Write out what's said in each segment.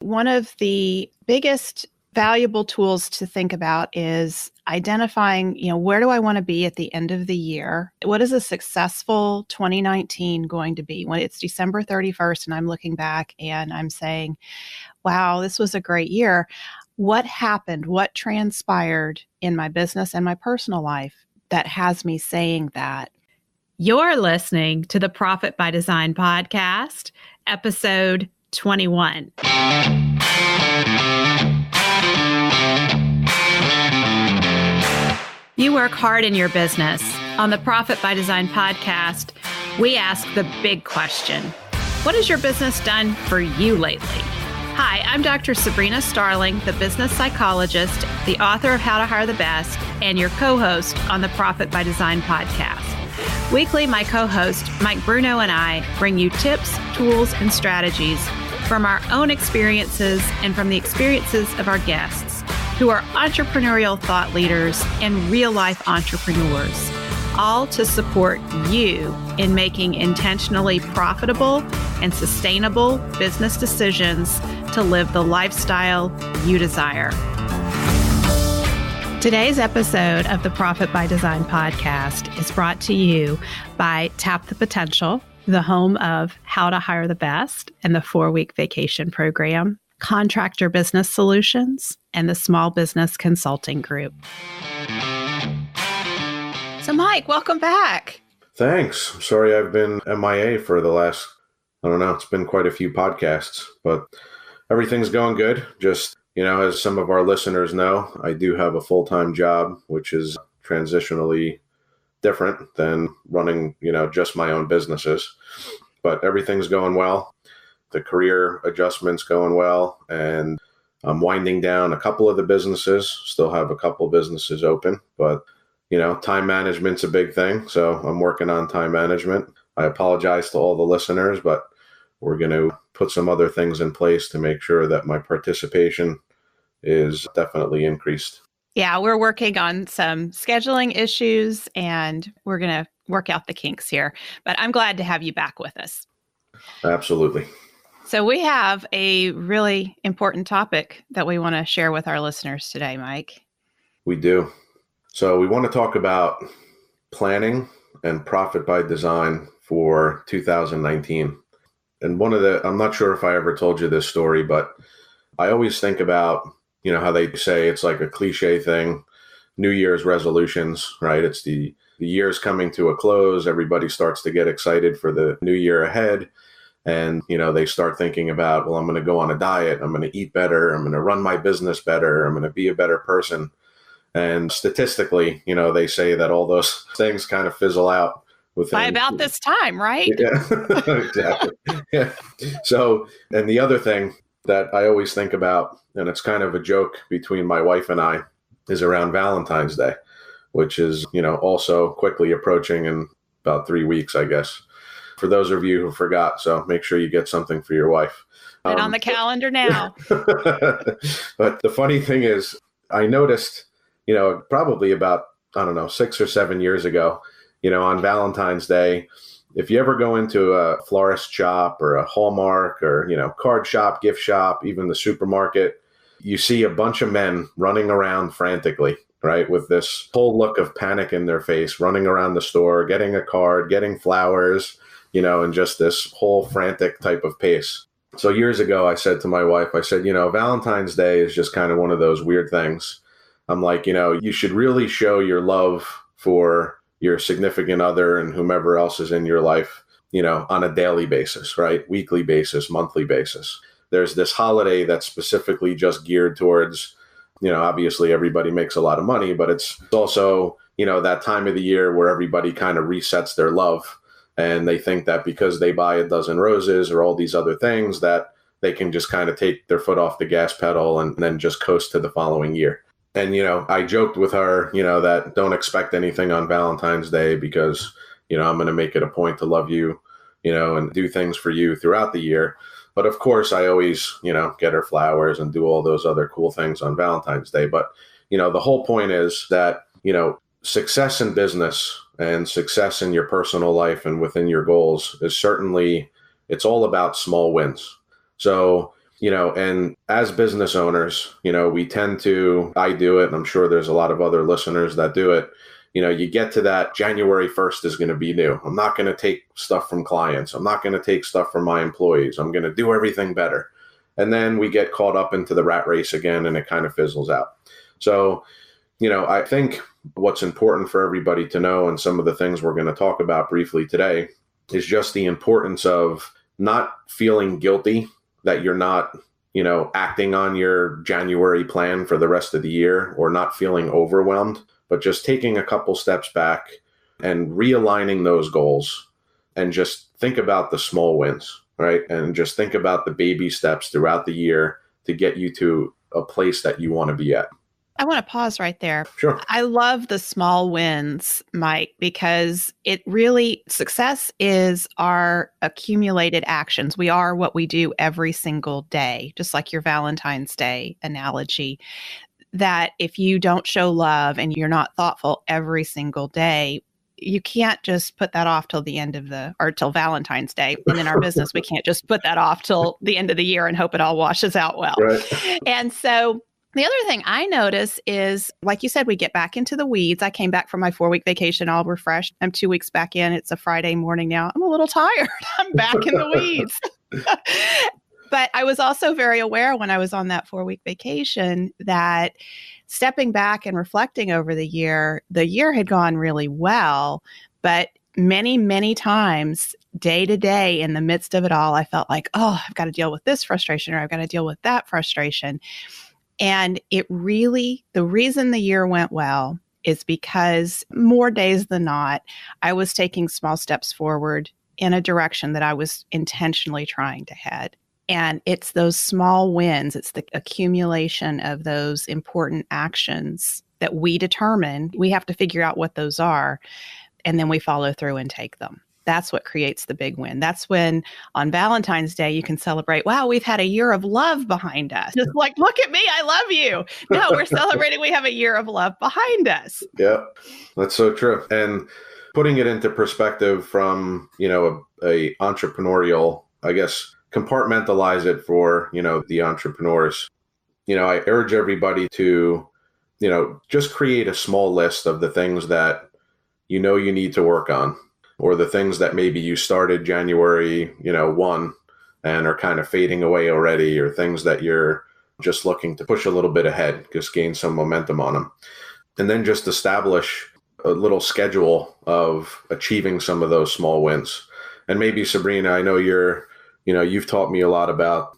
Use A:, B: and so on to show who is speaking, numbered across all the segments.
A: One of the biggest valuable tools to think about is identifying, where do I want to be at the end of the year? What is a successful 2019 going to be? When it's December 31st and I'm looking back and I'm saying, wow, this was a great year. What happened? What transpired in my business and my personal life that has me saying that?
B: You're listening to the Profit by Design podcast, episode 21. You work hard in your business. On the Profit by Design podcast, we ask the big question: what has your business done for you lately? Hi, I'm Dr. Sabrina Starling, the business psychologist, the author of How to Hire the Best, and your co-host on the Profit by Design podcast. Weekly, my co-host, Mike Bruno, and I bring you tips, tools, and strategies from our own experiences and from the experiences of our guests, who are entrepreneurial thought leaders and real-life entrepreneurs, all to support you in making intentionally profitable and sustainable business decisions to live the lifestyle you desire. Today's episode of the Profit by Design podcast is brought to you by Tap the Potential, the home of How to Hire the Best and the 4-week vacation program, Contractor Business Solutions, and the Small Business Consulting Group. So Mike, welcome back.
C: Thanks. I'm sorry I've been MIA for the last, it's been quite a few podcasts, but everything's going good. Just, as some of our listeners know, I do have a full-time job, which is transitionally different than running, just my own businesses. But everything's going well. The career adjustment's going well, and I'm winding down a couple of the businesses. Still have a couple businesses open, but time management's a big thing. So I'm working on time management. I apologize to all the listeners, but we're going to put some other things in place to make sure that my participation is definitely increased.
A: Yeah, we're working on some scheduling issues and we're going to work out the kinks here, but I'm glad to have you back with us.
C: Absolutely.
A: So we have a really important topic that we want to share with our listeners today, Mike.
C: We do. So we want to talk about planning and profit by design for 2019. And I'm not sure if I ever told you this story, but I always think about, how they say it's like a cliche thing, New Year's resolutions, right? It's the year's coming to a close. Everybody starts to get excited for the new year ahead. And, they start thinking about, well, I'm going to go on a diet. I'm going to eat better. I'm going to run my business better. I'm going to be a better person. And statistically, they say that all those things kind of fizzle out within,
A: by about this time, right?
C: Yeah, exactly. Yeah. So, and the other thing that I always think about, and it's kind of a joke between my wife and I, is around Valentine's Day, which is, also quickly approaching in about 3 weeks, I guess, for those of you who forgot. So make sure you get something for your wife.
A: Put on the calendar now.
C: But the funny thing is, I noticed, probably about, 6 or 7 years ago, on Valentine's Day, if you ever go into a florist shop or a Hallmark or, card shop, gift shop, even the supermarket, you see a bunch of men running around frantically, right? With this whole look of panic in their face, running around the store, getting a card, getting flowers, and just this whole frantic type of pace. So years ago, I said to my wife, Valentine's Day is just kind of one of those weird things. I'm like, you should really show your love for your significant other and whomever else is in your life, on a daily basis, right? Weekly basis, monthly basis. There's this holiday that's specifically just geared towards, obviously everybody makes a lot of money, but it's also, that time of the year where everybody kind of resets their love. And they think that because they buy a dozen roses or all these other things that they can just kind of take their foot off the gas pedal and then just coast to the following year. And, I joked with her, that don't expect anything on Valentine's Day because, I'm going to make it a point to love you, and do things for you throughout the year. But of course, I always, get her flowers and do all those other cool things on Valentine's Day. But, the whole point is that, success in business and success in your personal life and within your goals is certainly, it's all about small wins. So, And as business owners, we tend to, I do it, and I'm sure there's a lot of other listeners that do it. You get to that January 1st is going to be new. I'm not going to take stuff from clients. I'm not going to take stuff from my employees. I'm going to do everything better. And then we get caught up into the rat race again, and it kind of fizzles out. So, I think what's important for everybody to know, and some of the things we're going to talk about briefly today, is just the importance of not feeling guilty that you're not, acting on your January plan for the rest of the year, or not feeling overwhelmed, but just taking a couple steps back and realigning those goals, and just think about the small wins, right? And just think about the baby steps throughout the year to get you to a place that you want to be at.
A: I want to pause right there.
C: Sure.
A: I love the small wins, Mike, because success is our accumulated actions. We are what we do every single day, just like your Valentine's Day analogy, that if you don't show love and you're not thoughtful every single day, you can't just put that off till till Valentine's Day. And in our business, we can't just put that off till the end of the year and hope it all washes out well.
C: Right.
A: And so the other thing I notice is, like you said, we get back into the weeds. I came back from my 4-week vacation, all refreshed. I'm 2 weeks back in. It's a Friday morning now. I'm a little tired. I'm back in the weeds. But I was also very aware when I was on that 4-week vacation that stepping back and reflecting over the year had gone really well, but many, many times, day to day, in the midst of it all, I felt like, oh, I've got to deal with this frustration, or I've got to deal with that frustration. And the reason the year went well is because more days than not, I was taking small steps forward in a direction that I was intentionally trying to head. And it's those small wins, it's the accumulation of those important actions that we determine. We have to figure out what those are, and then we follow through and take them. That's what creates the big win. That's when on Valentine's Day, you can celebrate, wow, we've had a year of love behind us. Just like, look at me, I love you. No, we're celebrating we have a year of love behind us.
C: Yeah, that's so true. And putting it into perspective from, a entrepreneurial, I guess, compartmentalize it for, the entrepreneurs. I urge everybody to, just create a small list of the things that you need to work on, or the things that maybe you started January, 1 and are kind of fading away already, or things that you're just looking to push a little bit ahead, just gain some momentum on them. And then just establish a little schedule of achieving some of those small wins. And maybe, Sabrina, I know you've taught me a lot about,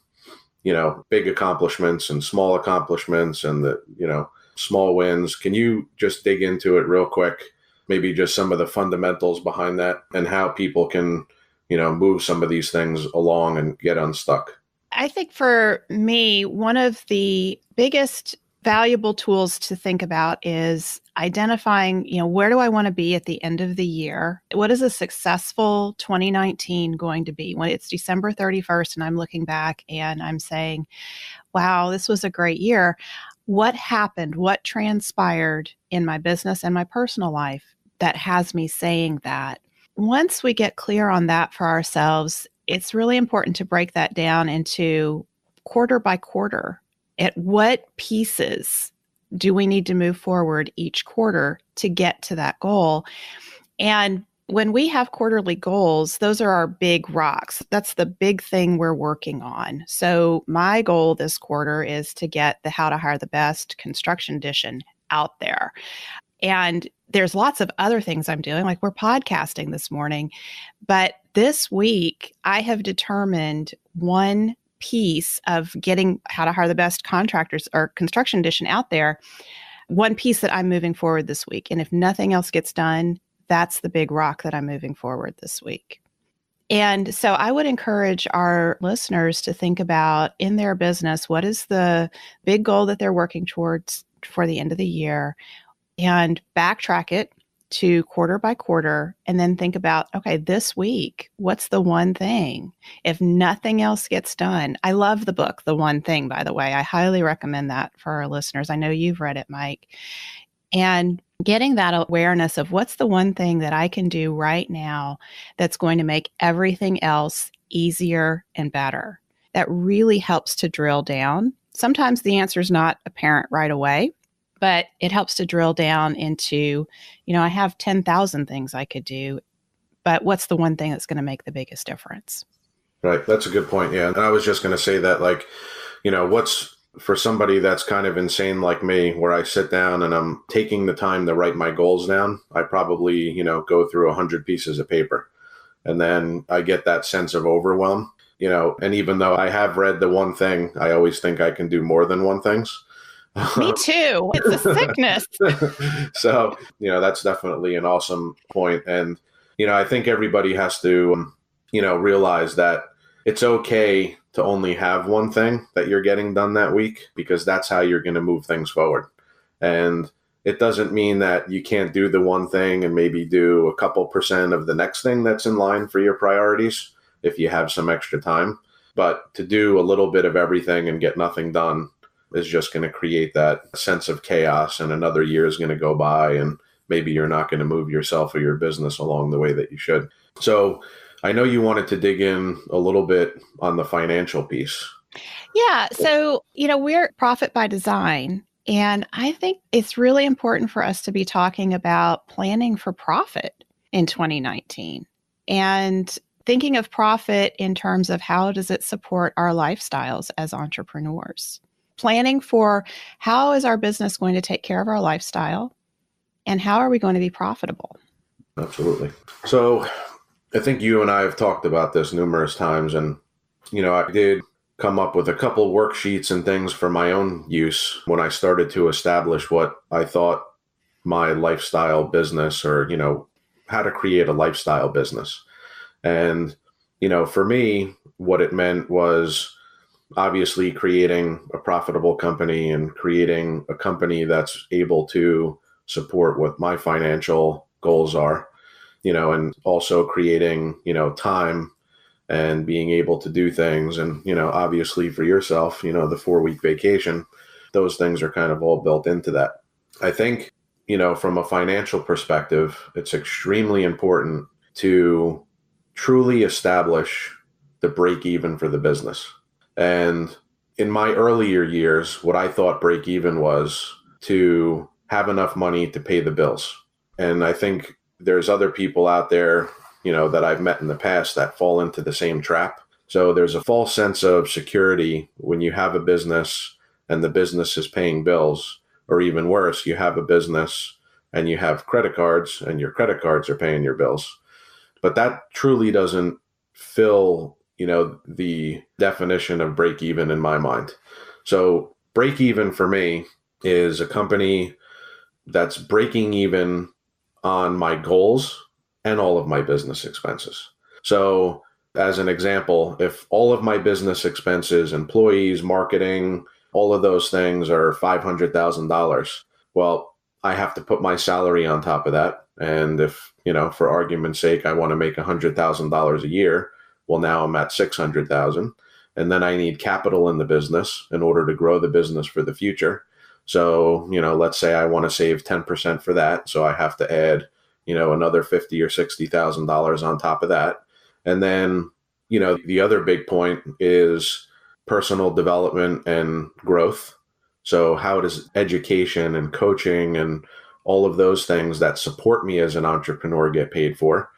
C: big accomplishments and small accomplishments and the, small wins. Can you just dig into it real quick? Maybe just some of the fundamentals behind that and how people can, move some of these things along and get unstuck.
A: I think for me, one of the biggest valuable tools to think about is identifying, where do I want to be at the end of the year? What is a successful 2019 going to be? When it's December 31st and I'm looking back and I'm saying, wow, this was a great year. What happened? What transpired in my business and my personal life that has me saying that? Once we get clear on that for ourselves, it's really important to break that down into quarter by quarter. At what pieces do we need to move forward each quarter to get to that goal? And when we have quarterly goals, those are our big rocks. That's the big thing we're working on. So my goal this quarter is to get the How to Hire the Best construction edition out there. And there's lots of other things I'm doing, like we're podcasting this morning. But this week, I have determined one piece of getting How to Hire the Best Contractors or Construction Edition out there, one piece that I'm moving forward this week. And if nothing else gets done, that's the big rock that I'm moving forward this week. And so I would encourage our listeners to think about in their business, what is the big goal that they're working towards for the end of the year, and backtrack it to quarter by quarter, and then think about, okay, this week, what's the one thing? If nothing else gets done, I love the book, The One Thing, by the way. I highly recommend that for our listeners. I know you've read it, Mike. And getting that awareness of what's the one thing that I can do right now that's going to make everything else easier and better. that really helps to drill down. Sometimes the answer is not apparent right away, but it helps to drill down into, I have 10,000 things I could do, but what's the one thing that's going to make the biggest difference?
C: Right. That's a good point. Yeah. And I was just going to say that, like, what's for somebody that's kind of insane like me, where I sit down and I'm taking the time to write my goals down, I probably, go through 100 pieces of paper. And then I get that sense of overwhelm, and even though I have read the one thing, I always think I can do more than one things.
A: Me too. It's a sickness.
C: So, that's definitely an awesome point. And, I think everybody has to, realize that it's okay to only have one thing that you're getting done that week, because that's how you're going to move things forward. And it doesn't mean that you can't do the one thing and maybe do a couple % of the next thing that's in line for your priorities if you have some extra time. But to do a little bit of everything and get nothing done is just going to create that sense of chaos, and another year is going to go by and maybe you're not going to move yourself or your business along the way that you should. So I know you wanted to dig in a little bit on the financial piece.
A: Yeah. So, we're Profit by Design. And I think it's really important for us to be talking about planning for profit in 2019 and thinking of profit in terms of how does it support our lifestyles as entrepreneurs. Planning for how is our business going to take care of our lifestyle and how are we going to be profitable?
C: Absolutely. So I think you and I have talked about this numerous times, and, I did come up with a couple worksheets and things for my own use when I started to establish what I thought my lifestyle business, or, how to create a lifestyle business. And, for me, what it meant was obviously creating a profitable company and creating a company that's able to support what my financial goals are, and also creating, time and being able to do things. And, obviously for yourself, the 4-week vacation, those things are kind of all built into that. I think, from a financial perspective, it's extremely important to truly establish the break even for the business. And in my earlier years, what I thought break even was to have enough money to pay the bills. And I think there's other people out there, that I've met in the past that fall into the same trap. So there's a false sense of security when you have a business and the business is paying bills, or even worse, you have a business and you have credit cards and your credit cards are paying your bills. But that truly doesn't fill, the definition of break even in my mind. So break even for me is a company that's breaking even on my goals and all of my business expenses. So as an example, if all of my business expenses, employees, marketing, all of those things are $500,000, well, I have to put my salary on top of that. And if, for argument's sake, I want to make $100,000 a year, well, now I'm at $600,000. And then I need capital in the business in order to grow the business for the future. So, let's say I want to save 10% for that. So I have to add, another $50,000 or $60,000 on top of that. And then, the other big point is personal development and growth. So how does education and coaching and all of those things that support me as an entrepreneur get paid for?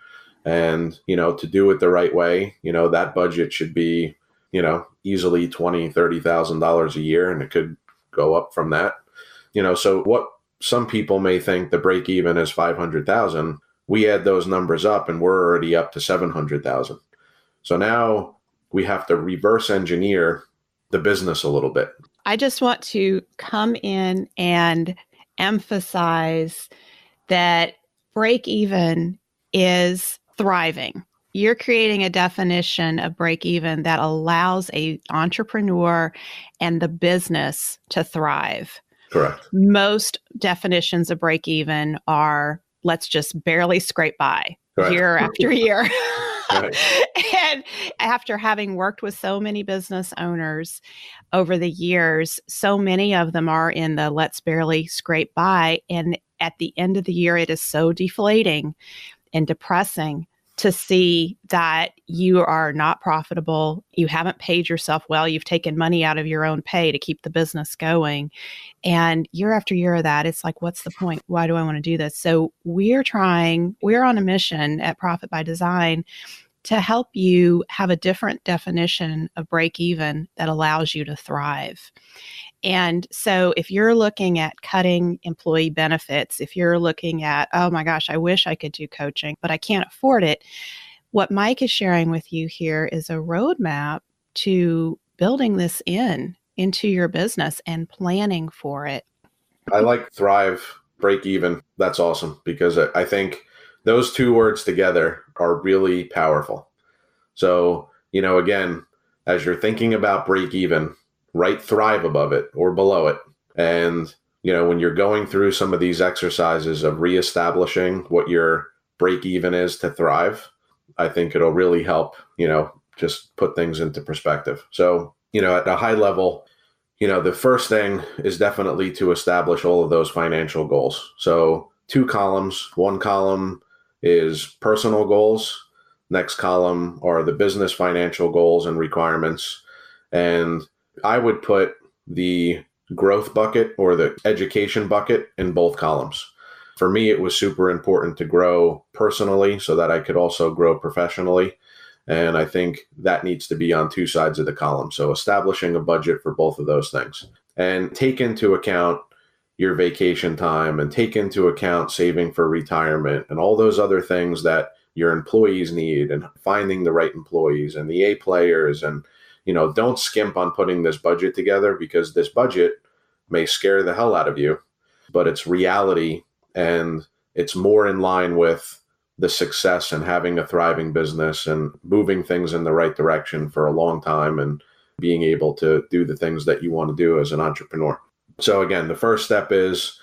C: And, to do it the right way, that budget should be, easily $20,000, $30,000 a year, and it could go up from that. So what some people may think the break even is 500,000, we add those numbers up and we're already up to 700,000. So now we have to reverse engineer the business a little bit.
A: I just want to come in and emphasize that break even is thriving. You're creating a definition of break even that allows an entrepreneur and the business to thrive.
C: Correct.
A: Most definitions of break even are let's just barely scrape by year after year. Right. And after having worked with so many business owners over the years, so many of them are in the let's barely scrape by. And at the end of the year, it is so deflating and depressing to see that you are not profitable, you haven't paid yourself well, you've taken money out of your own pay to keep the business going. And year after year of that, it's like, what's the point? Why do I want to do this? So we're on a mission at Profit by Design to help you have a different definition of break even that allows you to thrive. And so if you're looking at cutting employee benefits, if you're looking at, oh my gosh, I wish I could do coaching, but I can't afford it. What Mike is sharing with you here is a roadmap to building this into your business and planning for it.
C: I like thrive, break even. That's awesome, because I think those two words together are really powerful. So, again, as you're thinking about break even, write thrive above it or below it. And, when you're going through some of these exercises of reestablishing what your break even is to thrive, I think it'll really help, just put things into perspective. So, at a high level, the first thing is definitely to establish all of those financial goals. So 2 columns. One column is personal goals. Next column are the business financial goals and requirements. And I would put the growth bucket or the education bucket in both columns. For me, it was super important to grow personally so that I could also grow professionally. And I think that needs to be on 2 sides of the column. So establishing a budget for both of those things, and take into account your vacation time and take into account saving for retirement and all those other things that your employees need, and finding the right employees and the A players. And, don't skimp on putting this budget together, because this budget may scare the hell out of you, but it's reality and it's more in line with the success and having a thriving business and moving things in the right direction for a long time and being able to do the things that you want to do as an entrepreneur. So again, the first step is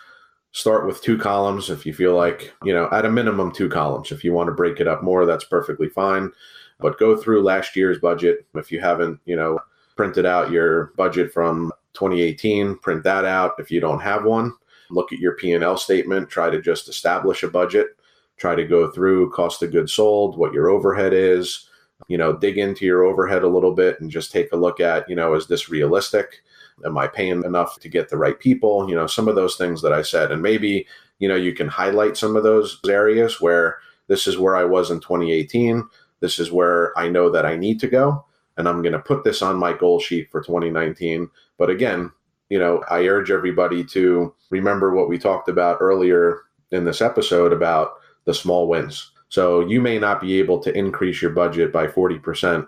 C: start with 2 columns. If you feel like, at a minimum 2 columns. If you want to break it up more, that's perfectly fine. But go through last year's budget. If you haven't, printed out your budget from 2018, print that out. If you don't have one, look at your P&L statement, try to just establish a budget. Try to go through cost of goods sold, what your overhead is, dig into your overhead a little bit and just take a look at, is this realistic? Am I paying enough to get the right people? Some of those things that I said. And maybe, you can highlight some of those areas where this is where I was in 2018. This is where I know that I need to go. And I'm going to put this on my goal sheet for 2019. But again, I urge everybody to remember what we talked about earlier in this episode about the small wins. So you may not be able to increase your budget by 40%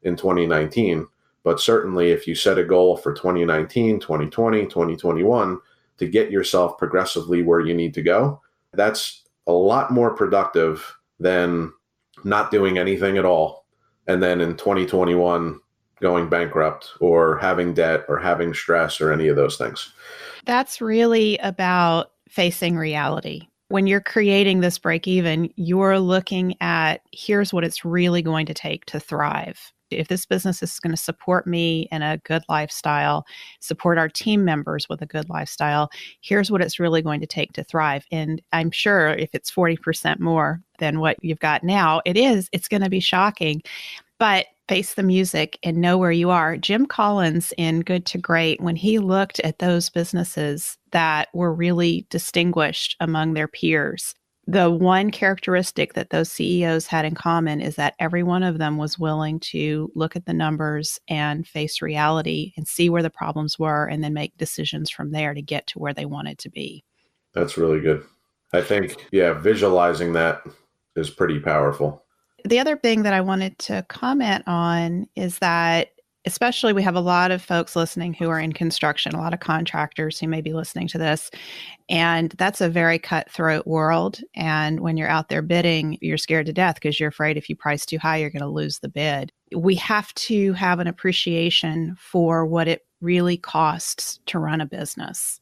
C: in 2019, but certainly if you set a goal for 2019, 2020, 2021 to get yourself progressively where you need to go, that's a lot more productive than not doing anything at all. And then in 2021, going bankrupt or having debt or having stress or any of those things.
A: That's really about facing reality. When you're creating this break even, you're looking at, here's what it's really going to take to thrive. If this business is going to support me in a good lifestyle, support our team members with a good lifestyle, here's what it's really going to take to thrive. And I'm sure if it's 40% more than what you've got now, it's going to be shocking. But face the music and know where you are. Jim Collins in Good to Great, when he looked at those businesses that were really distinguished among their peers, the one characteristic that those CEOs had in common is that every one of them was willing to look at the numbers and face reality and see where the problems were and then make decisions from there to get to where they wanted to be.
C: That's really good. I think, visualizing that is pretty powerful.
A: The other thing that I wanted to comment on is that, especially we have a lot of folks listening who are in construction, a lot of contractors who may be listening to this, and that's a very cutthroat world. And when you're out there bidding, you're scared to death because you're afraid if you price too high, you're going to lose the bid. We have to have an appreciation for what it really costs to run a business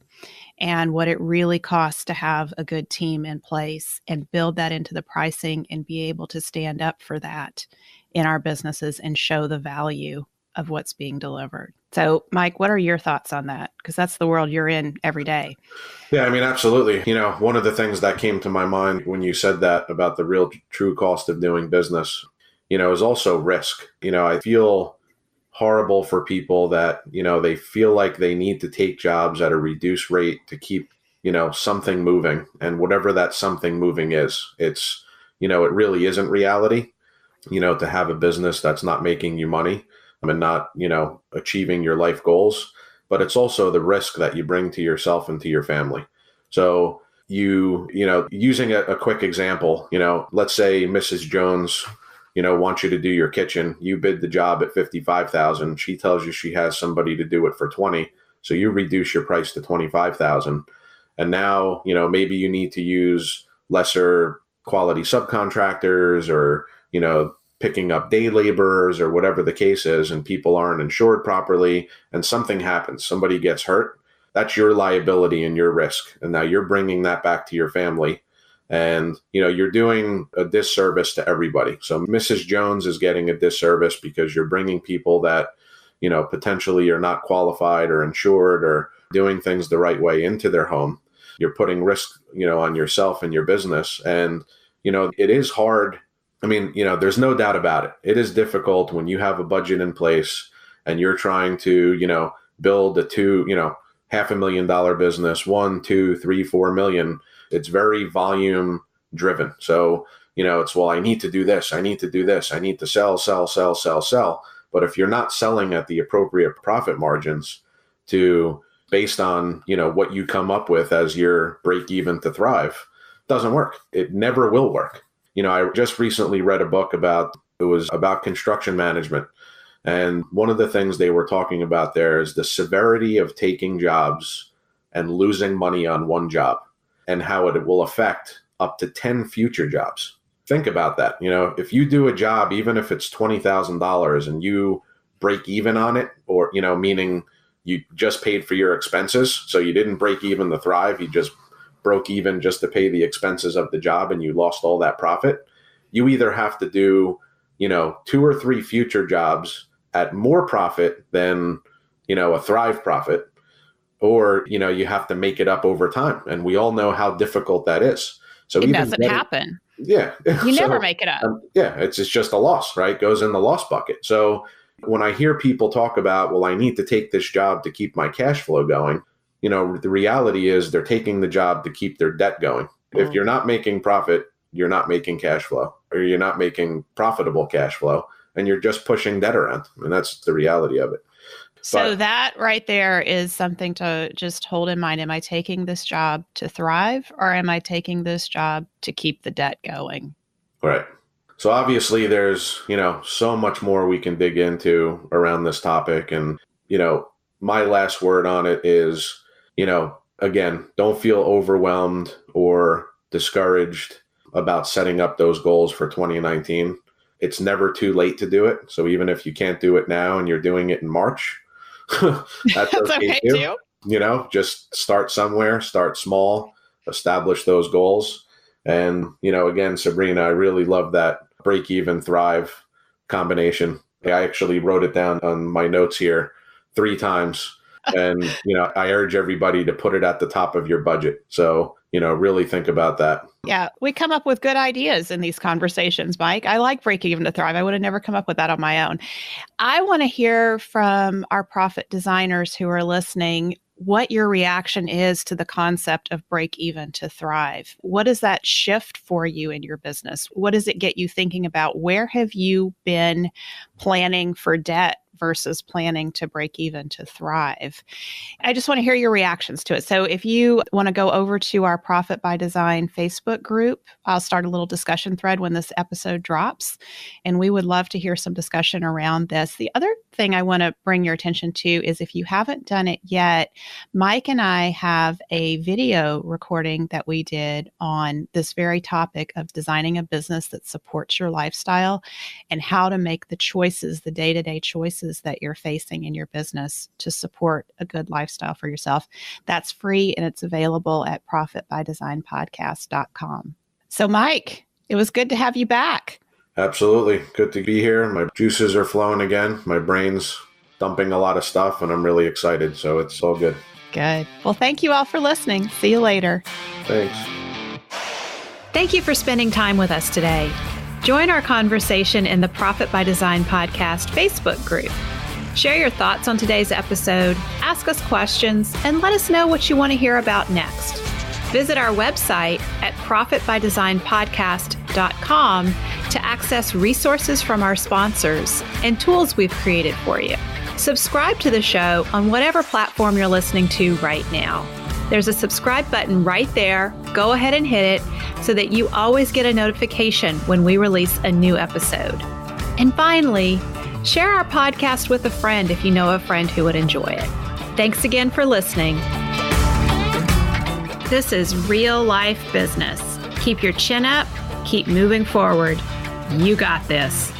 A: and what it really costs to have a good team in place and build that into the pricing and be able to stand up for that in our businesses and show the value of what's being delivered. So, Mike, what are your thoughts on that? Because that's the world you're in every day.
C: Yeah, I mean, absolutely. One of the things that came to my mind when you said that about the real true cost of doing business, is also risk. I feel horrible for people that, they feel like they need to take jobs at a reduced rate to keep, something moving. And whatever that something moving is, it really isn't reality, to have a business that's not making you money and not, achieving your life goals. But it's also the risk that you bring to yourself and to your family. So using a quick example, let's say Mrs. Jones, wants you to do your kitchen. You bid the job at $55,000. She tells you she has somebody to do it for $20,000. So you reduce your price to $25,000. And now, maybe you need to use lesser quality subcontractors or, picking up day laborers or whatever the case is, and people aren't insured properly and something happens, somebody gets hurt. That's your liability and your risk. And now you're bringing that back to your family. And, you're doing a disservice to everybody. So Mrs. Jones is getting a disservice because you're bringing people that, potentially are not qualified or insured or doing things the right way into their home. You're putting risk, on yourself and your business. And, it is hard. I mean, there's no doubt about it. It is difficult when you have a budget in place and you're trying to, build a $500,000 business, 1, 2, 3, 4 million. It's very volume driven. So, it's, well, I need to do this. I need to do this. I need to sell, sell, sell, sell, sell. But if you're not selling at the appropriate profit margins based on, what you come up with as your break even to thrive, it doesn't work. It never will work. I just recently read a book about construction management. And one of the things they were talking about there is the severity of taking jobs and losing money on one job and how it will affect up to 10 future jobs. Think about that. If you do a job, even if it's $20,000 and you break even on it, or, meaning you just paid for your expenses. So you didn't break even to thrive. You just broke even just to pay the expenses of the job and you lost all that profit. You either have to do, 2 or 3 future jobs at more profit than, a thrive profit, or, you have to make it up over time. And we all know how difficult that is. So
A: it doesn't happen.
C: Yeah.
A: You never make it up.
C: It's just a loss, right? Goes in the loss bucket. So when I hear people talk about, well, I need to take this job to keep my cash flow going, the reality is they're taking the job to keep their debt going. If you're not making profit, you're not making cash flow, or you're not making profitable cash flow, and you're just pushing debt around. And that's the reality of it.
A: So that right there is something to just hold in mind. Am I taking this job to thrive, or am I taking this job to keep the debt going?
C: Right. So obviously there's, so much more we can dig into around this topic. And, my last word on it is, again, don't feel overwhelmed or discouraged about setting up those goals for 2019. It's never too late to do it. So even if you can't do it now and you're doing it in March, that's okay too. Just start somewhere, start small, establish those goals. And, again, Sabrina, I really love that break even thrive combination. I actually wrote it down on my notes here 3 times. And, I urge everybody to put it at the top of your budget. So, really think about that.
A: Yeah, we come up with good ideas in these conversations, Mike. I like breaking even to thrive. I would have never come up with that on my own. I want to hear from our profit designers who are listening what your reaction is to the concept of break even to thrive. What does that shift for you in your business? What does it get you thinking about? Where have you been planning for debt versus planning to break even to thrive? I just want to hear your reactions to it. So if you want to go over to our Profit by Design Facebook group, I'll start a little discussion thread when this episode drops, and we would love to hear some discussion around this. The other thing I want to bring your attention to is, if you haven't done it yet, Mike and I have a video recording that we did on this very topic of designing a business that supports your lifestyle and how to make the choices, the day-to-day choices that you're facing in your business to support a good lifestyle for yourself. That's free and it's available at profitbydesignpodcast.com. So Mike, it was good to have you back.
C: Absolutely. Good to be here. My juices are flowing again. My brain's dumping a lot of stuff, and I'm really excited. So it's all good.
A: Good. Well, thank you all for listening. See you later.
C: Thanks.
B: Thank you for spending time with us today. Join our conversation in the Profit by Design podcast Facebook group. Share your thoughts on today's episode, ask us questions, and let us know what you want to hear about next. Visit our website at profitbydesignpodcast.com to access resources from our sponsors and tools we've created for you. Subscribe to the show on whatever platform you're listening to right now. There's a subscribe button right there. Go ahead and hit it so that you always get a notification when we release a new episode. And finally, share our podcast with a friend if you know a friend who would enjoy it. Thanks again for listening. This is real life business. Keep your chin up, keep moving forward. You got this.